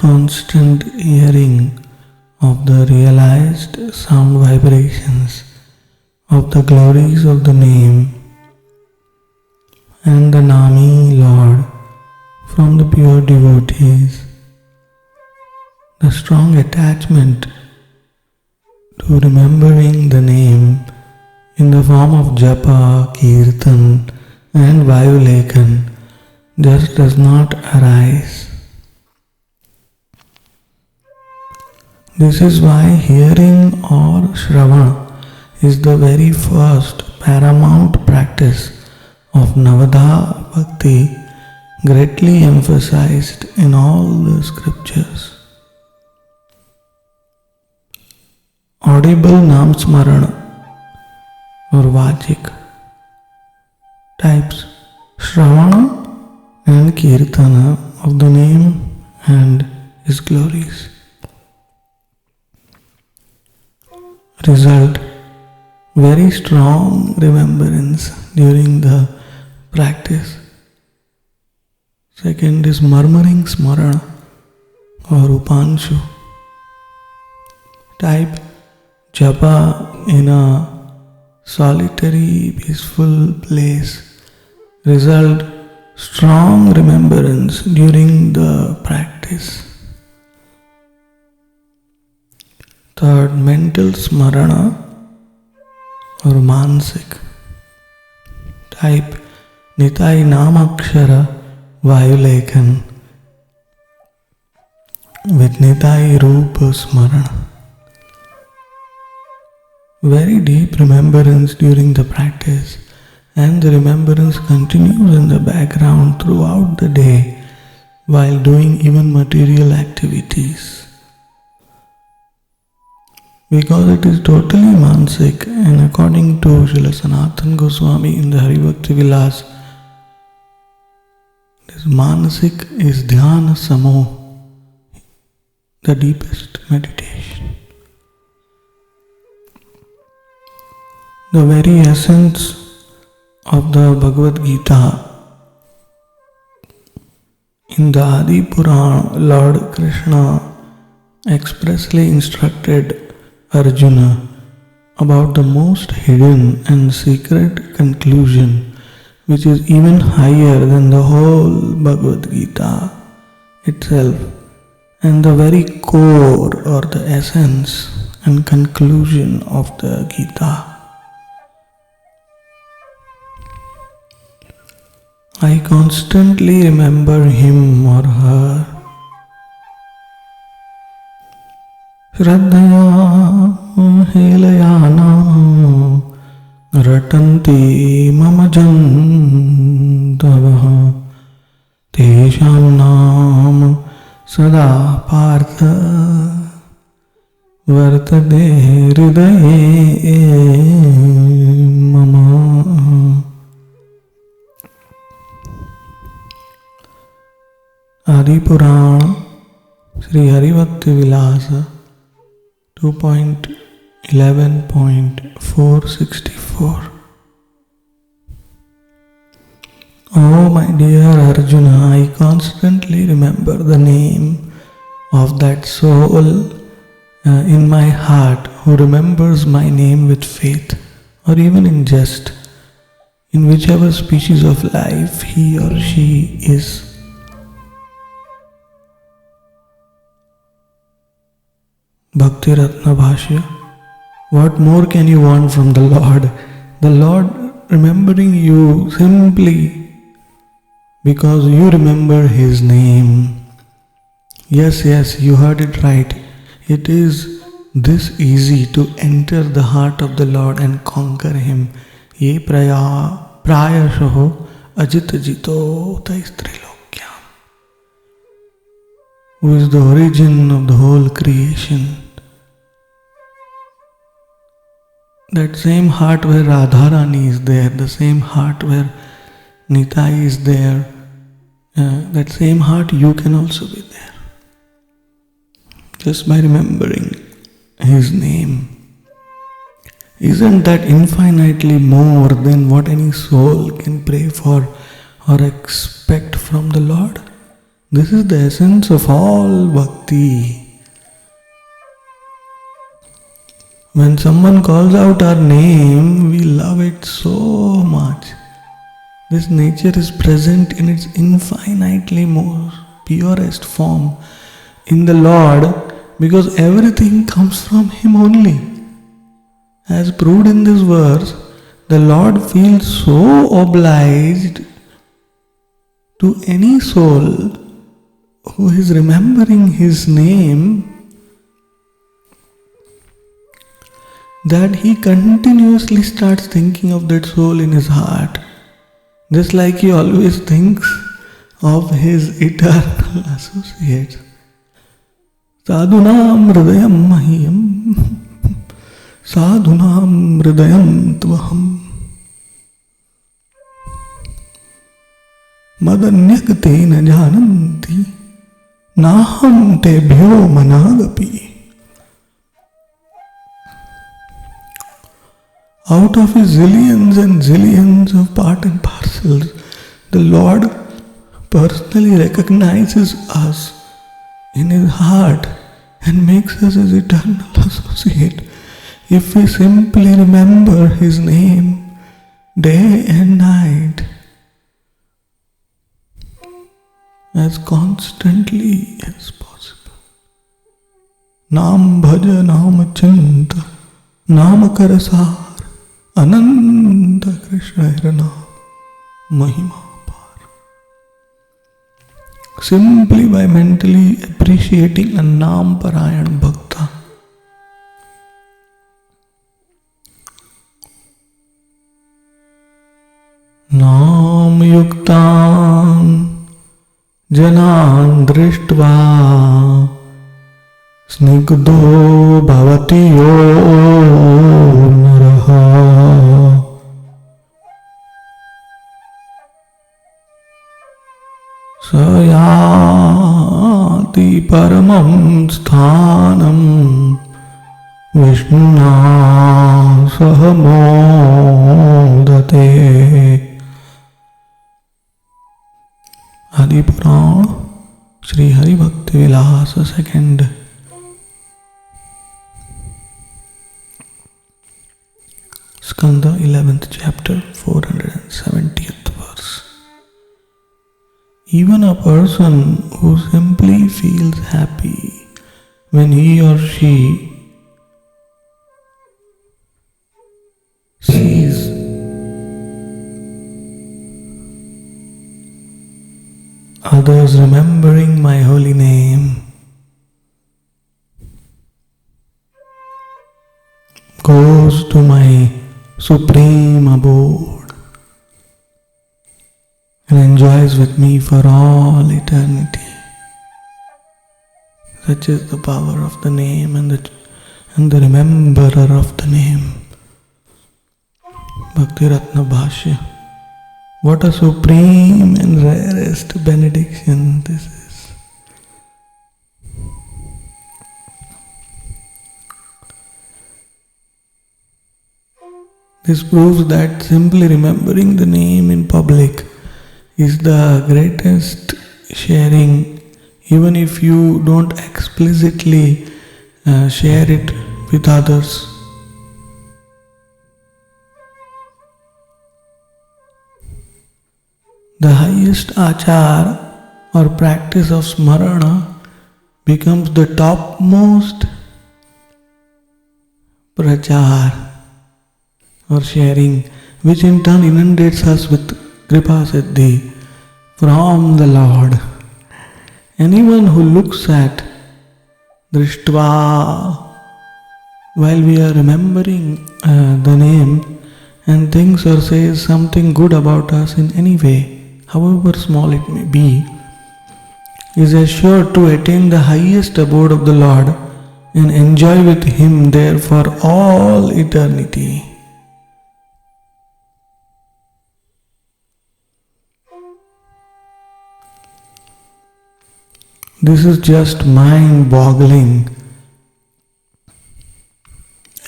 constant hearing of the realized sound vibrations of the glories of the name and the Nami Lord from the pure devotees, the strong attachment to remembering the name in the form of japa, kirtan and vayulekan just does not arise. This is why hearing or shravana is the very first paramount practice of Navadha Bhakti, greatly emphasized in all the scriptures. Audible Nam Smarana or Vajik types Shravana and Kirtana of the name and his glories. Result: very strong remembrance during the practice. Second is murmuring smarana or upanshu. Type japa in a solitary peaceful place. Result: strong remembrance during the practice. Third, mental smarana or mansik. Type Nitai Namakshara Vayulekan with Nitai Rupa Smarana. Very deep remembrance during the practice, and the remembrance continues in the background throughout the day while doing even material activities. Because it is totally mansik, and according to Srila Sanatana Goswami in the Hari Bhakti Vilas, this mansik is dhyana samo, the deepest meditation. The very essence of the Bhagavad Gita in the Adi Purana, Lord Krishna expressly instructed Arjuna about the most hidden and secret conclusion, which is even higher than the whole Bhagavad Gita itself, and the very core or the essence and conclusion of the Gita. I constantly remember him or her. Shraddhaya helayana ratanti mama jantavaha tesham nam sada partha vartade hridaye mama. Adi Purana, Sri Hari Bhakti Vilasa 2.11.464. Oh my dear Arjuna, I constantly remember the name of that soul in my heart who remembers my name with faith or even in jest, in whichever species of life he or she is. Bhakti Ratna Bhashya. What more can you want from the Lord? The Lord remembering you simply because you remember His name. Yes, you heard it right. It is this easy to enter the heart of the Lord and conquer Him. Ye prayashaho ajita jito taistrilokyam. Who is the origin of the whole creation. That same heart where Radharani is there, the same heart where Nitai is there, that same heart you can also be there. Just by remembering His name. Isn't that infinitely more than what any soul can pray for or expect from the Lord? This is the essence of all bhakti. When someone calls out our name, we love it so much. This nature is present in its infinitely more purest form in the Lord, because everything comes from Him only. As proved in this verse, the Lord feels so obliged to any soul who is remembering His name that He continuously starts thinking of that soul in His heart, just like He always thinks of His eternal associates. Sadhunam hridayam mahyam, sadhunam hridayam tvaham, madanyakte na jananti, naham tebhyo managapi. Out of His zillions and zillions of part and parcels, the Lord personally recognizes us in His heart and makes us His eternal associate if we simply remember His name day and night as constantly as possible. Naam bhaja naam chinta naam karasar Ananda Krishna Hirana Mahima Par. Simply by mentally appreciating a Naam Parayan Bhakta, Naam Yuktan Janan Drishtva Snigdho Bhavati Yo Naraha Sayati Paramam Sthanam Vishnuna Sahamodate. Adi Purana, Sri Hari Bhakti Vilasa, 2nd Skanda, 11th chapter, 470th verse. Even a person who simply feels happy when he or she sees others remembering my holy name goes to my supreme abode and enjoys with me for all eternity. Such is the power of the name and the rememberer of the name. Bhakti Ratna Bhashya. What a supreme and rarest benediction this is. This proves that simply remembering the name in public is the greatest sharing, even if you don't explicitly share it with others. The highest achar or practice of smarana becomes the topmost prachar or sharing, which in turn inundates us with kripa siddhi from the Lord. Anyone who looks at drishtva while we are remembering the name and thinks or says something good about us in any way, however small it may be, is assured to attain the highest abode of the Lord and enjoy with Him there for all eternity. This is just mind-boggling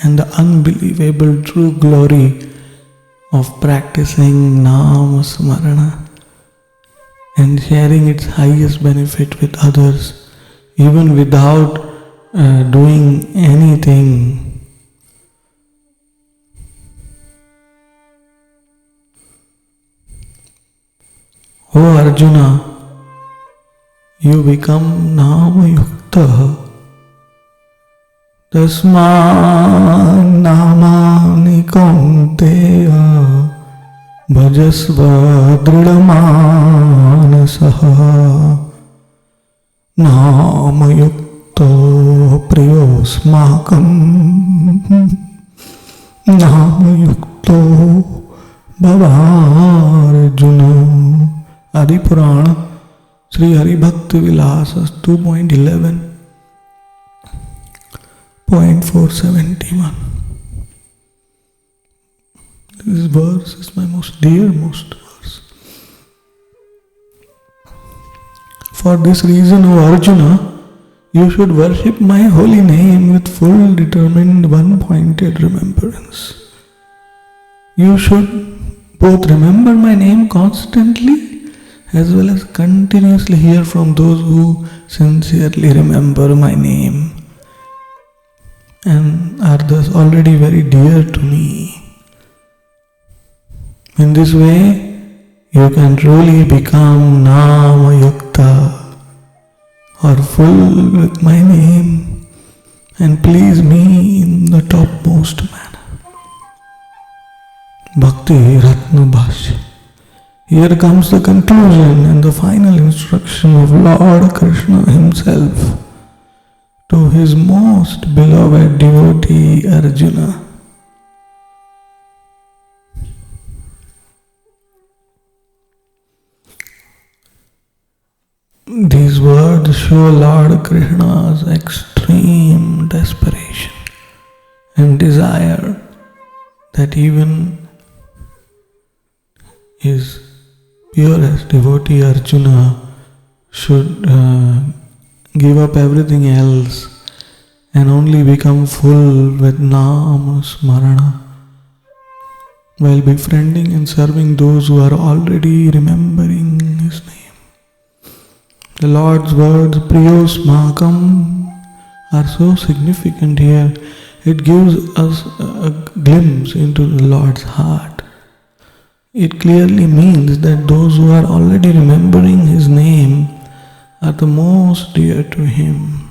and the unbelievable true glory of practicing Nama Smarana and sharing its highest benefit with others, even without doing anything. O Arjuna, you become Nama-yukta. Tasman namani kaunteya bhajasva dridhamanasaha Nama-yukta priyosmakam Nama-yukta bhavarjuna. Adi Purana, Sri Hari Bhakti Vilasas 2.11.471. This verse is my most dearmost verse. For this reason, O Arjuna, you should worship my holy name with full, determined, one-pointed remembrance. You should both remember my name constantly as well as continuously hear from those who sincerely remember my name and are thus already very dear to me. In this way, you can truly become Nama-yukta, or full with my name, and please me in the topmost manner. Bhakti Ratna Bhashya. Here comes the conclusion and the final instruction of Lord Krishna himself to his most beloved devotee Arjuna. These words show Lord Krishna's extreme desperation and desire that even his purest devotee Arjuna should give up everything else and only become full with Nama Smarana while befriending and serving those who are already remembering his name. The Lord's words Priyosmakam are so significant here. It gives us a glimpse into the Lord's heart. It clearly means that those who are already remembering his name are the most dear to him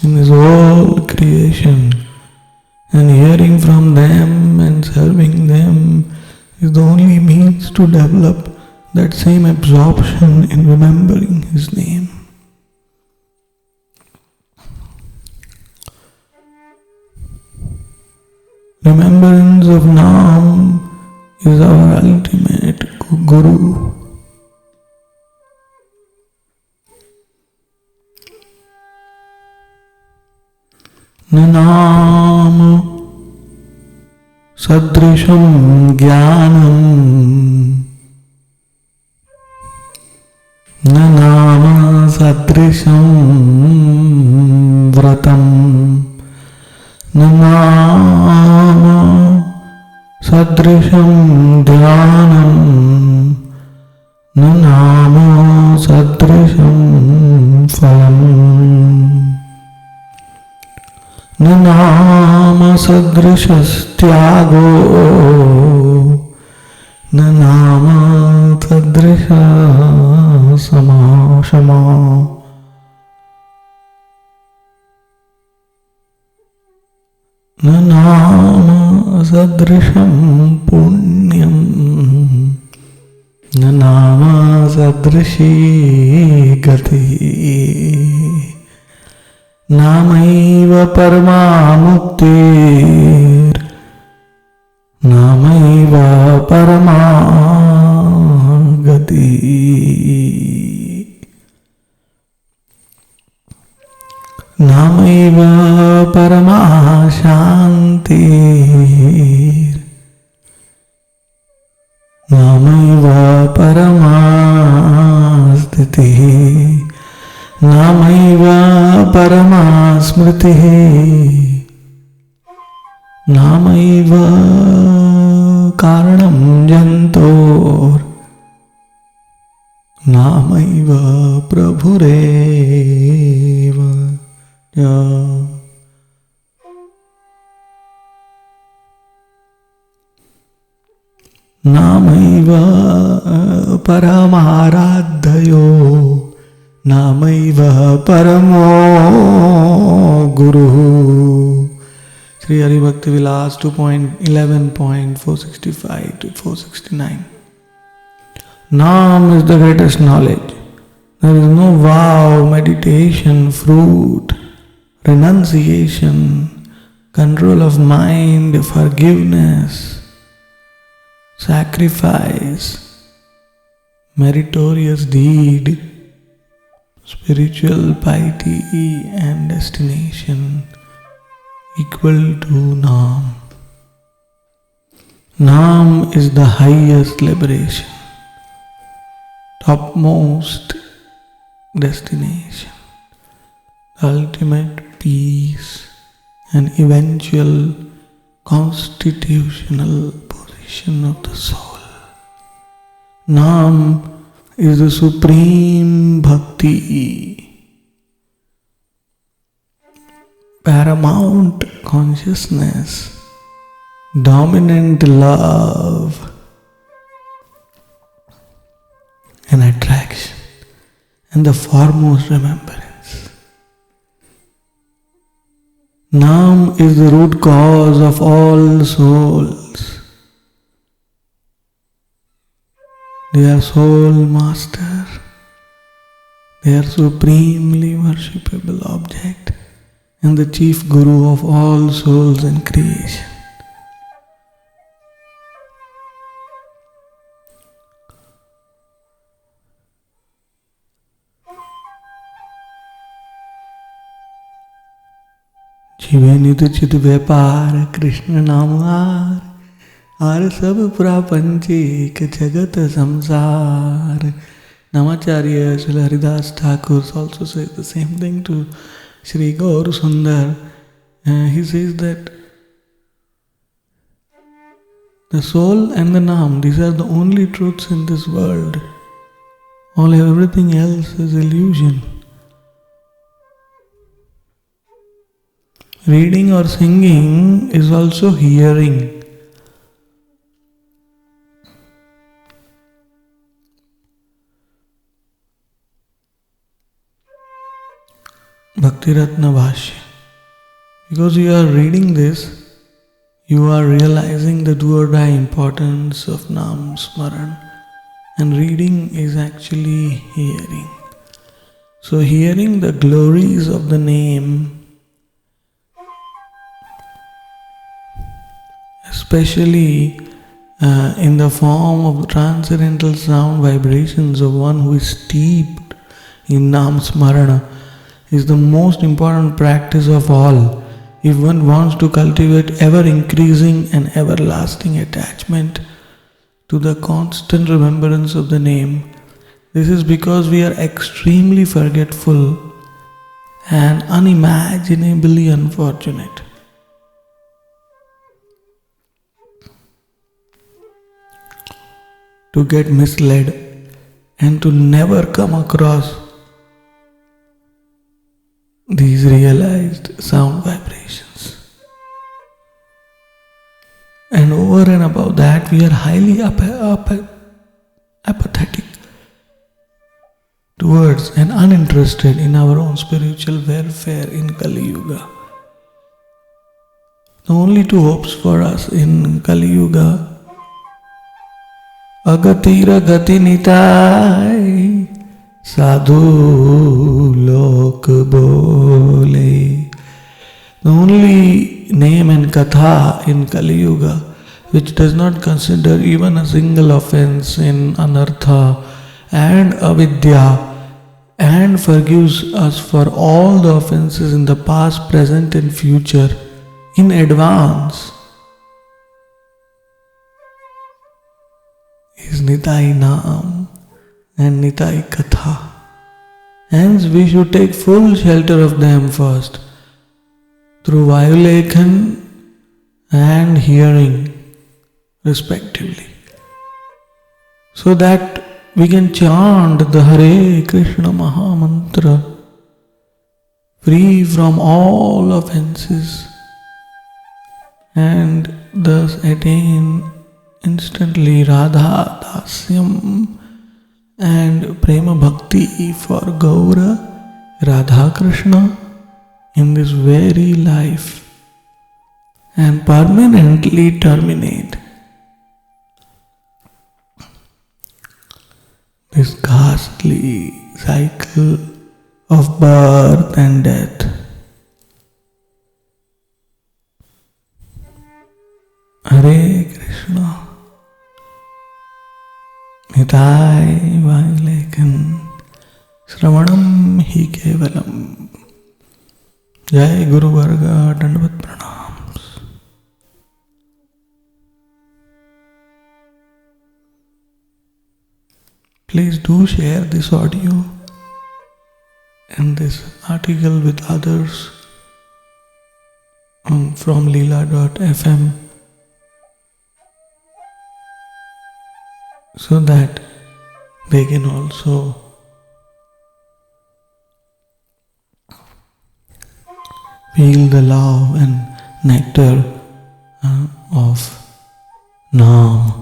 in his whole creation, and hearing from them and serving them is the only means to develop that same absorption in remembering his name. Remembrance of Nam is our ultimate Guru. Nanam sadrisham jnanam Nanam sadrisham vratam Nanam sadrisham dhyanam Nanama sadrisham phalam Nanama sadrishastyago Nanama sadrisha samashama Nanama sadrisham punyam Nanama sadrishi gati Namaiva paramamuktir Namaiva paramagati Namaiva paramashantir Namaiva paramastiti Namaiva paramasmriti Namaiva karanam jantor नामैव प्रभुरेव नामैव परमाराध्यो नामैव परमो गुरुः. Sri Hari Bhakti Vilas 2.11.465 to 469. Nam is the greatest knowledge. There is no vow, meditation, fruit, renunciation, control of mind, forgiveness, sacrifice, meritorious deed, spiritual piety and destination equal to Nam. Nam is the highest liberation, topmost destination, ultimate peace and eventual constitutional position of the soul. Nam is the supreme bhakti, paramount consciousness, dominant love and attraction, and the foremost remembrance. Nam is the root cause of all souls. They are soul master. They are supremely worshipable object and the chief guru of all souls in creation. जीवे नित चित व्यापार Krishna नामार are सब प्रापंचिक जगत संसार. Namacharya Srila Haridas Thakur also says the same thing to Sri Gaur Sundar. He says that the soul and the Nam, these are the only truths in this world. Everything else is illusion. Reading or singing is also hearing. Bhakti Ratna Bhashya. Because you are reading this, you are realizing the do or die importance of Nam Smaran, and reading is actually hearing. So hearing the glories of the name, especially in the form of transcendental sound vibrations of one who is steeped in Nam Smarana, is the most important practice of all if one wants to cultivate ever increasing and everlasting attachment to the constant remembrance of the name. This is because we are extremely forgetful and unimaginably unfortunate. To get misled and to never come across these realized sound vibrations. And over and above that, we are highly apathetic towards and uninterested in our own spiritual welfare in Kali Yuga. The only two hopes for us in Kali Yuga, Agatira Gati Nitai Sadhu Lok Bole. The only name and katha in Kali Yuga which does not consider even a single offense in anartha and avidya and forgives us for all the offenses in the past, present and future in advance is Nitai Naam and Nitai Katha. Hence we should take full shelter of them first through violation and hearing respectively, so that We can chant the Hare Krishna Maha Mantra, free from all offenses, and thus attain instantly Radha Dasyam and Prema Bhakti for Gaura, Radha Krishna in this very life and permanently terminate this ghastly cycle of birth and death. Hare Krishna. Nitai Vailekan Shravanam Hi Kevalam. Jai Guru Varga Dandavat Pranams. Please do share this audio and this article with others from Leela.fm so that they can also feel the love and nectar of Naam.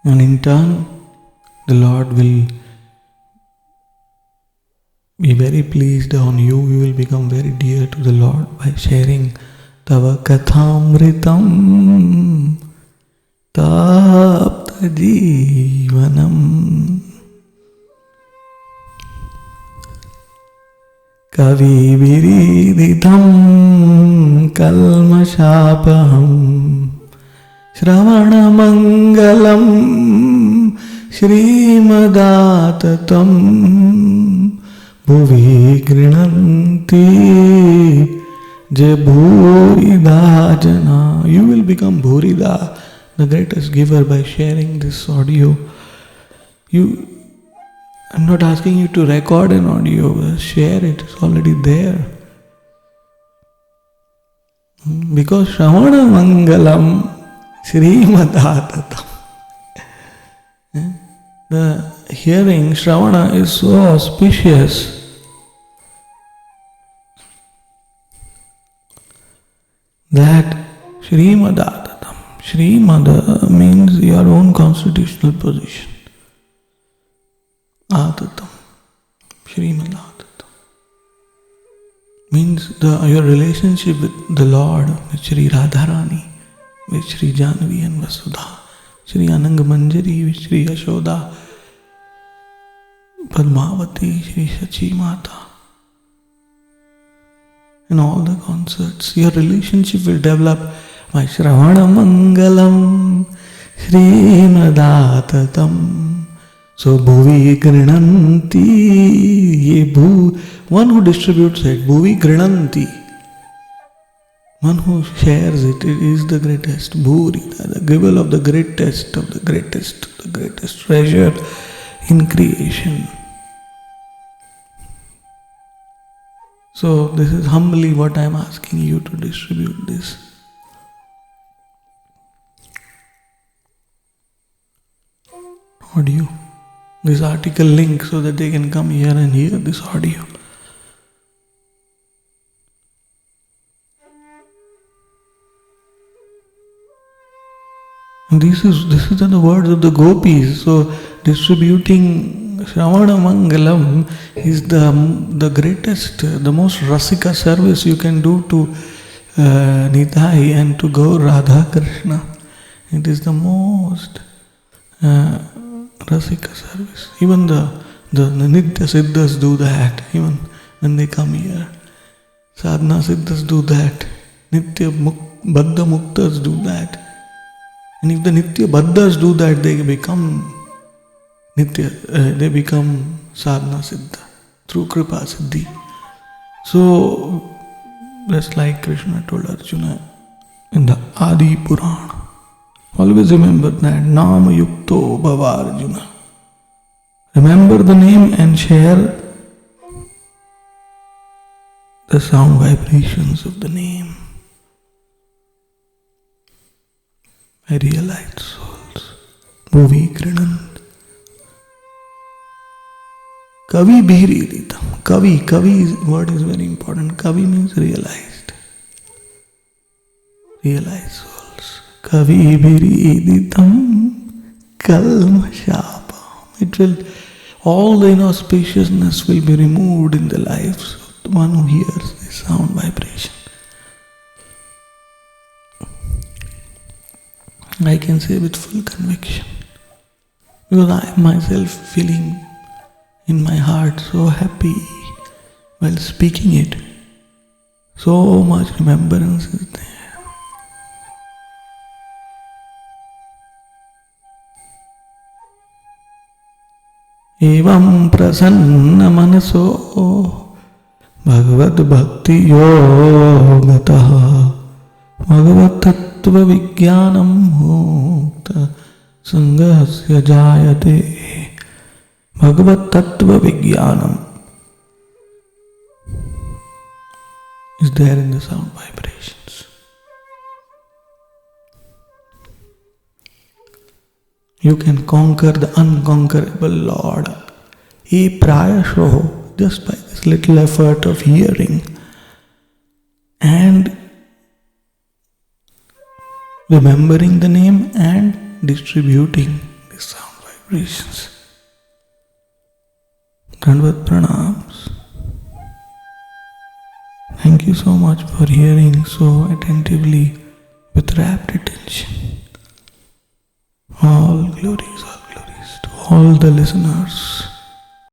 And in turn, the Lord will be very pleased on you. You will become very dear to the Lord by sharing Tava Kathamritam Tapta Jeevanam Kavi Viriditham Kalmashapaham Shravana Mangalam Shrimadattatam Bhuvi Grinanti Je Bhurida Jana. You will become Bhurida, the greatest giver, by sharing this audio. I'm not asking you to record an audio, share it, it's already there. Because Shravana Mangalam Shrimadattatam. The hearing Shravana is so auspicious that Shrimadattatam. Shrimada means your own constitutional position. Atatam. Shrimadattatam means your relationship with the Lord, with Shri Radharani, with Shri Janvi and Vasudha, Shri Ananga Manjari, with Shri Yashoda, Padmavati, Shri Sachi Mata. In all the concerts, your relationship will develop by Shravana Mangalam Shrimadattatam. So Bhuvi Grinanti, one who distributes it, Bhuvi Grinanti. One who shares it, it is the greatest. Bhuri, the giver of the greatest, the greatest treasure in creation. So this is humbly what I am asking you to distribute this. Audio. This article link so that they can come here and hear this audio. And this is the words of the gopis. So distributing Shravana Mangalam is the greatest, the most rasika service you can do to Nitai and to Gaur Radha Krishna. It is the most rasika service. Even the Nitya Siddhas do that, even when they come here. Sadhana Siddhas do that. Nitya Baddha Muktas do that. And if the Nitya Baddhas do that, they become Sadhana Siddha through Kripa Siddhi. So, just like Krishna told Arjuna in the Adi Purana, always remember that Nama Yukto Bhava Arjuna. Remember the name and share the sound vibrations of the name. I realized souls. Bhuvi Grinant Kavi bhiriditam. Kavi word is very important. Kavi means realized. Realized souls. Kavi bhiriditam kalmashapam. It will, all the inauspiciousness will be removed in the lives of the one who hears this sound vibration. I can say with full conviction, because I am myself feeling in my heart so happy while speaking it. So much remembrance is there. Evam prasanna manaso bhagavad bhakti yogataha bhagavad tattva vijnanam mukta sanghasya jayate. Bhagavad tattva vijnanam is there in the sound vibrations. You can conquer the unconquerable Lord. He prayasho, just by this little effort of hearing and remembering the name and distributing the sound vibrations. Dandvat pranams. Thank you so much for hearing so attentively with rapt attention. All glories to all the listeners.